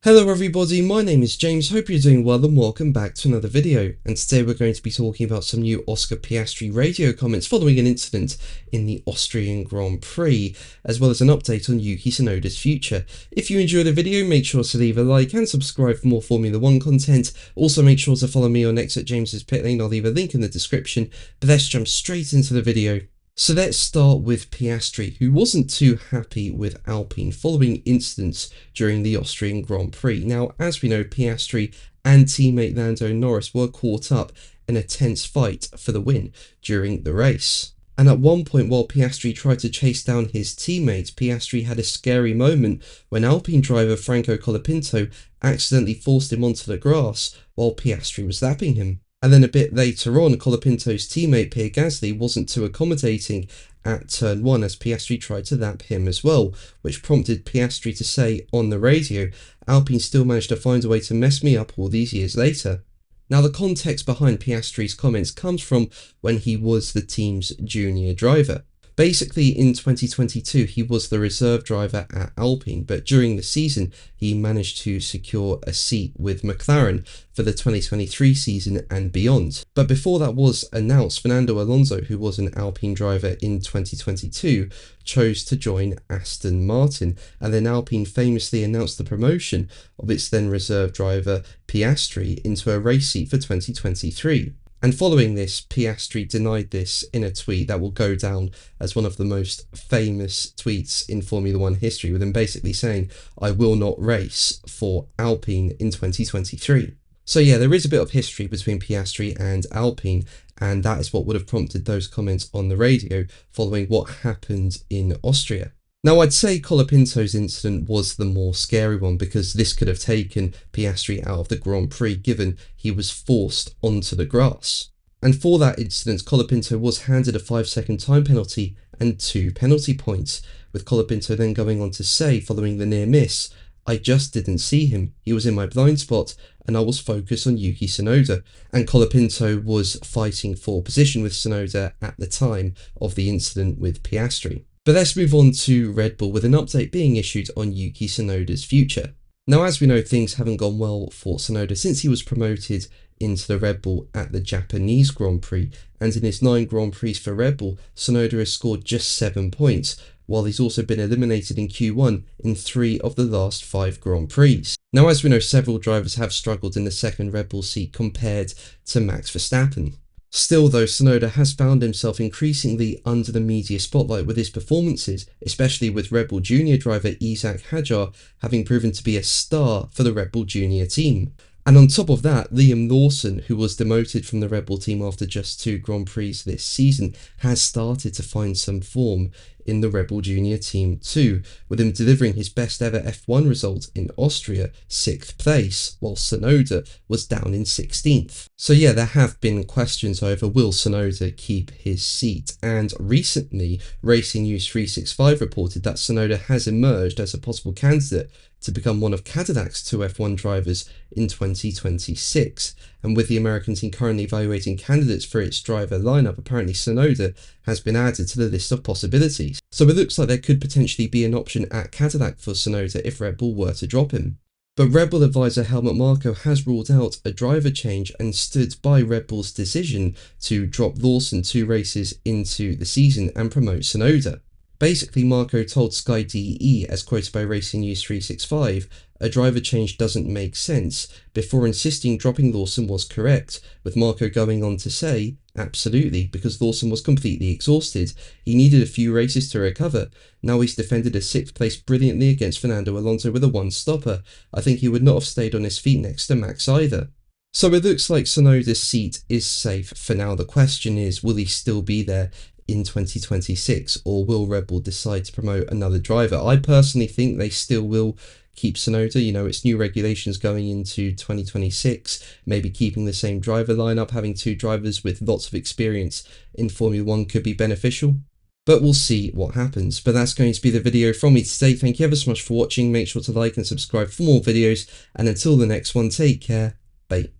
Hello everybody, my name is James, hope you're doing well and welcome back to another video. And today we're going to be talking about some new Oscar Piastri radio comments following an incident in the Austrian Grand Prix, as well as an update on Yuki Tsunoda's future. If you enjoy the video, make sure to leave a like and subscribe for more Formula 1 content. Also make sure to follow me on X at James's Pit Lane, I'll leave a link in the description, but let's jump straight into the video. So let's start with Piastri, who wasn't too happy with Alpine following incidents during the Austrian Grand Prix. Now, as we know, Piastri and teammate Lando Norris were caught up in a tense fight for the win during the race. And at one point, while Piastri tried to chase down his teammate, Piastri had a scary moment when Alpine driver Franco Colapinto accidentally forced him onto the grass while Piastri was lapping him. And then a bit later on, Colapinto's teammate Pierre Gasly wasn't too accommodating at turn 1 as Piastri tried to lap him as well, which prompted Piastri to say on the radio, "Alpine still managed to find a way to mess me up all these years later." Now, the context behind Piastri's comments comes from when he was the team's junior driver. Basically, in 2022, he was the reserve driver at Alpine, but during the season, he managed to secure a seat with McLaren for the 2023 season and beyond. But before that was announced, Fernando Alonso, who was an Alpine driver in 2022, chose to join Aston Martin, and then Alpine famously announced the promotion of its then reserve driver Piastri into a race seat for 2023. And following this, Piastri denied this in a tweet that will go down as one of the most famous tweets in Formula 1 history, with him basically saying, "I will not race for Alpine in 2023. So yeah, there is a bit of history between Piastri and Alpine, and that is what would have prompted those comments on the radio following what happened in Austria. Now, I'd say Colapinto's incident was the more scary one because this could have taken Piastri out of the Grand Prix given he was forced onto the grass. And for that incident, Colapinto was handed a 5-second time penalty and 2 penalty points, with Colapinto then going on to say, following the near miss, "I just didn't see him, he was in my blind spot and I was focused on Yuki Tsunoda." And Colapinto was fighting for position with Tsunoda at the time of the incident with Piastri. But let's move on to Red Bull with an update being issued on Yuki Tsunoda's future. Now, as we know, things haven't gone well for Tsunoda since he was promoted into the Red Bull at the Japanese Grand Prix, and in his 9 Grand Prix for Red Bull, Tsunoda has scored just 7 points, while he's also been eliminated in Q1 in 3 of the last 5 Grand Prix. Now, as we know, several drivers have struggled in the second Red Bull seat compared to Max Verstappen. Still though, Tsunoda has found himself increasingly under the media spotlight with his performances, especially with Red Bull Junior driver Isaac Hadjar having proven to be a star for the Red Bull Junior team. And on top of that, Liam Lawson, who was demoted from the Red Bull team after just 2 Grand Prix this season, has started to find some form in the Red Bull Junior team too, with him delivering his best ever F1 result in Austria, 6th place, while Tsunoda was down in 16th. So yeah, there have been questions over will Tsunoda keep his seat, and recently Racing News 365 reported that Tsunoda has emerged as a possible candidate to become one of Cadillac's 2 F1 drivers in 2026. And with the American team currently evaluating candidates for its driver lineup, apparently Tsunoda has been added to the list of possibilities. So it looks like there could potentially be an option at Cadillac for Tsunoda if Red Bull were to drop him. But Red Bull advisor Helmut Marko has ruled out a driver change and stood by Red Bull's decision to drop Lawson 2 races into the season and promote Tsunoda. Basically, Marko told Sky DE, as quoted by Racing News 365, a driver change doesn't make sense, before insisting dropping Lawson was correct, with Marko going on to say, absolutely, because Lawson was completely exhausted. He needed a few races to recover. Now he's defended a 6th place brilliantly against Fernando Alonso with a 1-stopper. I think he would not have stayed on his feet next to Max either. So it looks like Tsunoda's seat is safe for now. The question is, will he still be there in 2026, or will Red Bull decide to promote another driver? I personally think they still will keep Tsunoda. You know, it's new regulations going into 2026, maybe keeping the same driver lineup, having 2 drivers with lots of experience in Formula 1 could be beneficial. But we'll see what happens. But that's going to be the video from me today. Thank you ever so much for watching. Make sure to like and subscribe for more videos, and until the next one, take care. Bye.